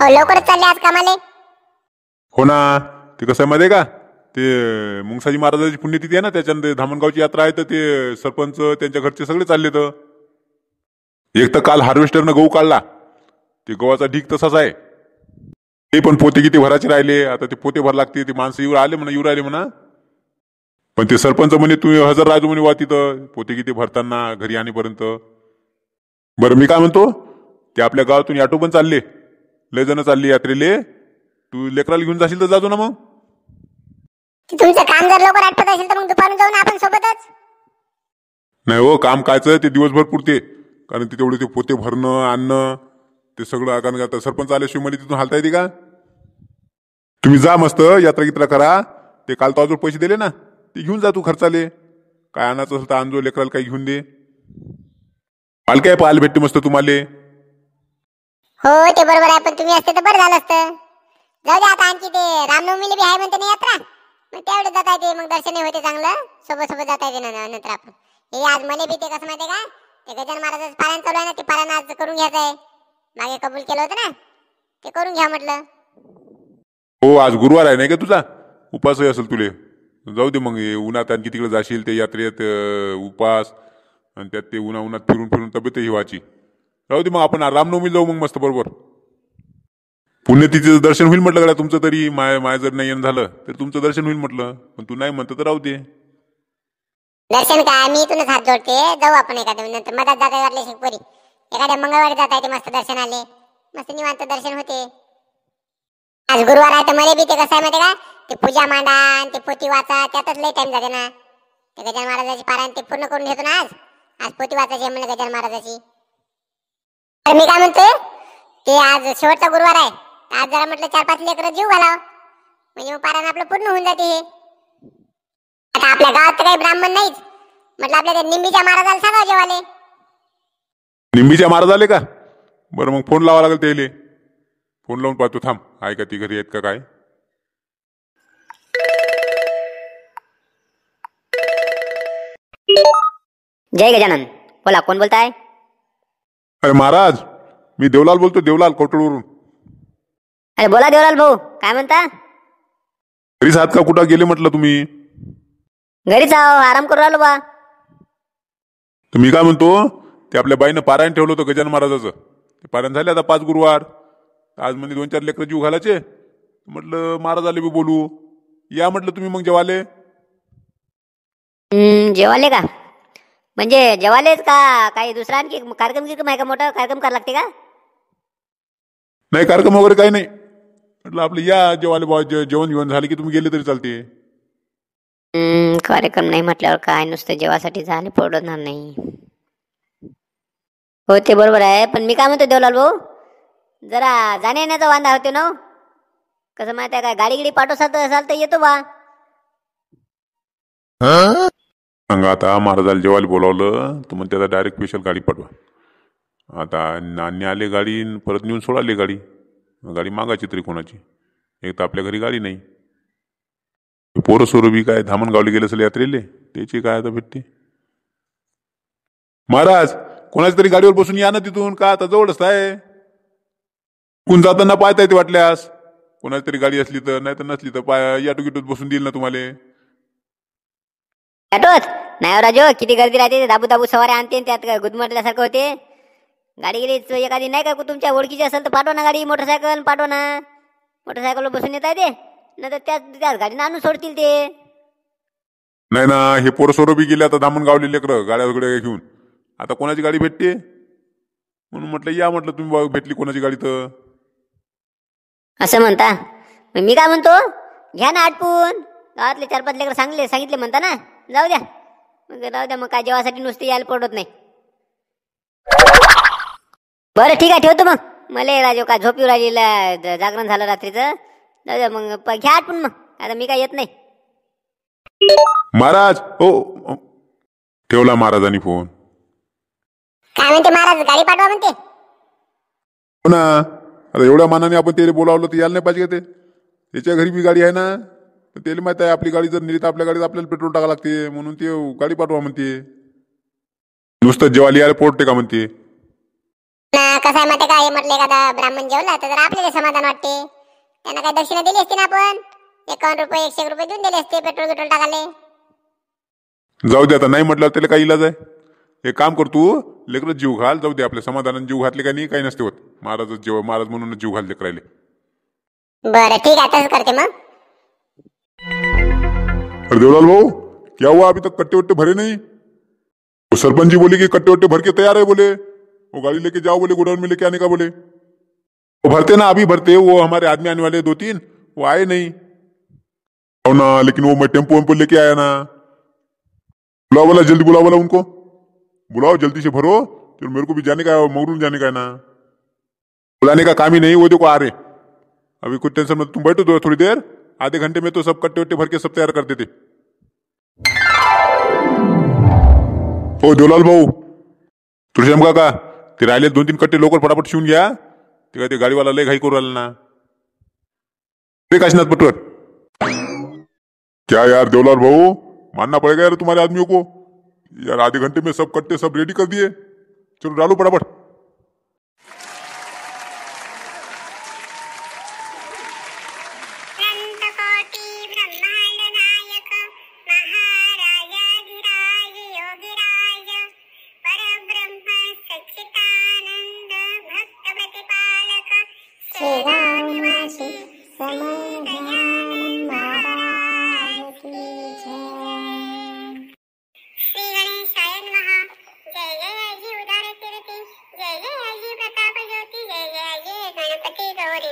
हो लवकरच चालले आज कामाले. हो ना. ते कसं आहे माहिती आहे का, ते मुंगसाजी महाराजाची पुण्यतिथी आहे ना, त्याच्यानंतर धामणगावची यात्रा आहे, तर ते सरपंच त्यांच्या घरचे सगळे चालले. तर एक तर काल हार्वेस्टरनं गहू काढला, ते गव्हाचा ढीक तसाच आहे. ते पण पोते किती भरायचे राहिले. आता ते पोते भर लागते. ते माणसं येऊ आले म्हणा, येऊ राहिले म्हणा. पण ते सरपंच म्हणे तुम्ही हजर राहतो म्हणे वा तिथं पोते किती भरताना घरी आणेपर्यंत. बरं मी काय म्हणतो, ते आपल्या गावातून ऑटो पण चालले, लय जण चालली यात्रेले. तू लेकराला घेऊन जाशील तर जातो ना मग. तुमचं काम जर लवकर आटपत असेल तर मग दुपारून जाऊ ना आपण सोबतच. नाही हो, काम कायचं ते दिवसभर पुरते. कारण ते तेवढे ते पोते भरणं आणणं ते सगळं. कारण आता सरपंच आल्याशिवाय मला तिथून हालता येते का. तुम्ही जा मस्त यात्रा गित्रा करा. ते काल तो अजून पैसे दिले ना, ते घेऊन जा तू खर्चाले. काय आणायचं असेल तर आणजो, लेकराला काही घेऊन दे. पाल काय पाहायला भेटते मस्त तुम्हाला. हो ते बरोबर आहे, पण तुम्ही असते तर बरं झालं असतं. जाऊ दे आता. आणखी ते रामनवमीला बी आहे म्हणते ना यात्रा, मग त्यावेळेस जाता येते. मग दर्शनही होते चांगलं, सोबत सोबत जाता येते ना नंतर आपण. हे आज मला बी ते कसं माहिती का, ते गजानन महाराजाचं पारायण चालू आहे ना, ते पारायण आज करून घ्यायचं आहे. मागे कबूल केलं होतं ना, ते करून घ्या म्हटलं. हो आज गुरुवार आहे नाही का तुझा, उपासही असेल तुले. जाऊ दे मग. उन्हात आणखी तिकडे जाशील ते यात्रेत, उपास आणि त्यात ते उन्हात फिरून फिरून तब्येतही व्हायची. जाऊ दे मग, आपण रामनवमी जाऊ मग मस्त बरोबर. पुण्यतिथीचं दर्शन होईल म्हटलं. का तुमचं तरी माय जर नाही झालं तर तुमचं दर्शन होईल म्हटलं. पण तू नाही म्हणतं तर राहू दे. दर्शन काय, मी इथूनच हात जोडते. जाऊ आपण एखाद्या नंतर मधात जाता वाटले शिकपरी एखाद्या मंगळवारी जाता येते. मस्त दर्शन आले, मस्त निवांत दर्शन होते. आज गुरुवार आहे तर मला बी ते कसं आहे माहिती का, ते पूजा मांडा आणि ते पोती वाचा त्यातच लय टाइम जाते ना. ते गजानन महाराजाची पारायण ते पूर्ण करून घेतो ना आज. आज पोती वाचायची आहे म्हणलं गजानन महाराजाची. तर मी काय म्हणतोय, ते आज शेवटचा गुरुवार आहे, आज जरा म्हटलं 4-5 लेकरं जीव घालाव, म्हणजे मग पारायण आपलं पूर्ण होऊन जाते. हे आता आपल्या गावात तर काही ब्राह्मण नाहीच, म्हटलं आपल्या त्या निंबीच्या महाराजाला सांगावं जेवाले. निंबीच्या महाराज आले का. बरं मग फोन लावा लागेल त्याले. फोन लावून पाहतो थांब, आहे का ती घरी आहेत का काय. जय गजानन. बोला, कोण बोलताय. अरे महाराज, मी देवलाल बोलतो, देवलाल कोटडवरून. अरे बोला देवलाल भाऊ, काय म्हणता. घरीच आहात का, कुठं गेले म्हटलं तुम्ही. घरीच आहो, आराम करू राहिलो बा. तर मी काय म्हणतो, ते आपल्या बाईनं पारायण ठेवलं होतं गजानन महाराजाचं. ते पारायण झाले आता 5 गुरुवार. आज म्हणजे 2-4 लेकरं जीव घालायचे. म्हटलं महाराजाले बी बोलू, या म्हटलं तुम्ही मग जेवाले. जेवाले का, म्हणजे जेवालेच का काही दुसरा आणखी कार्यक्रम गिरक्रम आहे का, मोठा कार्यक्रम करायला लागते का. नाही कार्यक्रम वगैरे काही नाही. म्हटलं आपलं या जेवाले बा, जेवण घेऊन झाले की तुम्ही गेले तरी चालते. कार्यक्रम नाही म्हटल्यावर काय, नुसतं जेवासाठी झाले पडणार नाही. हो ते बरोबर आहे, पण मी काय म्हणतो देवलाल भाऊ, जरा जाण्या येण्याचा वांदा होते ना. कसं माहिती आहे काय, गाडी गिडी पाठवसाल तर येतो बा. सांगा आता, महाराजाला जेवायला बोलावलं तर मग त्याला डायरेक्ट स्पेशल गाडी पाठवा. आता नाणी आले गाडी, परत नेऊन सोडाले गाडी. गाडी मागायची तरी कोणाची. एक तर आपल्या घरी गाडी नाही. पोरं सोरं बी काय धामणगावले गेले असेल यात्रेले, त्याची काय आता भेटते. महाराज कोणाच्या तरी गाडीवर बसून या ना तिथून, का आता जवळच आहे. कोण जाताना पाहता येते वाटल्यास. कोणाची तरी गाडी असली तर, नाही तर नसली तर पाय ऑटो गिटोत बसून देईल ना तुम्हाला. ऑटोत नाही राजो, किती गर्दी राहते. दाबू दाबू सवारी आणते, त्यात गुदमटल्यासारखं होते. गाडी गेली एखादी नाही का तुमच्या ओळखीची असेल तर पाठवा ना गाडी. मोटरसायकल पाठवा ना, मोटरसायकलवर बसून येता येते, नाही तर त्याच गाडीनं आणून सोडतील ते. नाही ना, हे पोरं सोरं बी गेले आता धामणगावले लेकरं गाड्या वगैरे घेऊन. आता कोणाची गाडी भेटते म्हणून म्हटलं या, म्हटलं तुम्ही भेटली कोणाची गाडी तर. असं म्हणता. मी काय म्हणतो, घ्या ना आटपून. गावातले 4-5 लेकरं सांगितले म्हणता ना, जाऊ द्या मग, जाऊ द्या मग. काय जेवासाठी नुसते यायला पडत नाही. बरं ठीक आहे, ठेवतो मग. मला राजू का झोप येऊ राहिली, जागरण झालं रात्रीचं. जाऊ द्या मग, घ्या आटपून मग. आता मी काय येत नाही. महाराज हो, ठेवला महाराजांनी फोन. काय म्हणते महाराज, गाडी पाठवा म्हणते. हो ना, आता एवढ्या मानाने आपण त्याला बोलावलं तर यायला नाही पाहिजे का ते. त्याच्या घरी बी गाडी आहे ना, तर त्याला माहित आहे आपली गाडी जर नेली तर आपल्या गाडीत आपल्याला पेट्रोल टाकावं लागते. म्हणून ते गाडी पाठवा म्हणते. नुसतं जेवायला यायला पोटते का म्हणते. ना कसं आहे माहिती का, हे म्हटलं एखादा ब्राह्मण जेवला तर जरा आपल्याला समाधान वाटते. त्यांना काही दक्षिणा दिली असते ना, आपण 51 रुपये 101 रुपये देऊन दिले असते पेट्रोल गिट्रोल टाकाले. जाऊ दे आता, नाही म्हटलं त्याला काही इलाज आहे. एक काम कर तू, लेकरं जीव घाल, जाऊ दे. आपल्या समाधानाने जीव घातले का नाही काही नसते होत. महाराजच जेव्हा महाराज म्हणून जीव घाल लेकरायले. बरं ठीक है, तसं करते मग. अरे देवलाल भाऊ, क्या हुआ? अभी तक कट्टे वट्टे भरे नहीं? वो सरपंच जी बोले कि कट्टे वट्टे भर के तैयार है बोले, वो गाड़ी लेके जाओ बोले, गोडाउन में लेके आने का बोले. वो भरते ना, अभी भरते. वो हमारे आदमी आने वाले 2-3, वो आए नहीं. हो ना, लेकिन वो मैं टेम्पो वेम्पो लेके आया ना. बुलाओ बोला, जल्दी बुलाओ बोला उनको. बुलाओ जल्दी से भरो, तो मेरे को भी जाने का है, मंगरूल जाने का है ना. बुलाने का काम ही नहीं, वो देखो आ रहे. अभी कुछ टेंशन मत, तुम बैठो दो थोड़ी देर. आधे घंटे में तो सब कट्टे वट्टे भर के सब तैयार कर देते. हो देवलाल भाऊ, तुळशीराम काका, ते राहिले 2-3 कट्टे लवकर फटाफट शिवून घ्या. ते काय ते गाडीवाला लय घाई करू राहिला ना. रे काशीनाथ पटवर. क्या यार देवलाल भाऊ, मानना पड़ेगा यार तुम्हारे आदमियों को यार. आधे घंटे में सब कट्टे सब रेडी कर दिए. चलो डालो फटाफट.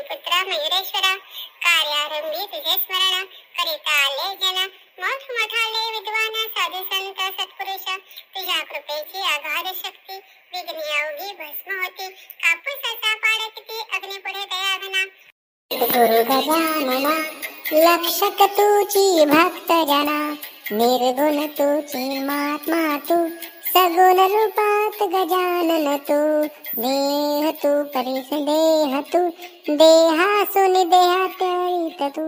पुत्रा मयुरेश्वरा, कार्यारंभी तुझे स्मरण, करिता आले जन, मोठ मोठाले विद्वान, साधू संत सत्पुरुष, तुझ्या कृपेची आघात शक्ती, विघ्ने अवघी भस्म होती, कापूसाचा पाड किती, अग्नी पुढे दयाघना. गुरु गजानना, लक्षक तुझी भक्त जना, निर्गुण तुझी महात्मा तू, सगुण रूपात गजानन तू, देह तू परिस देह तू, देहासून देहातळीत तू,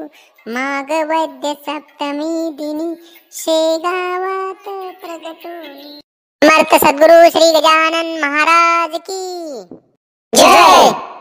माग वैद्य सप्तमी दिनी, शेगावात प्रगटोनी. समर्थ सद्गुरु श्री गजानन महाराज की जय.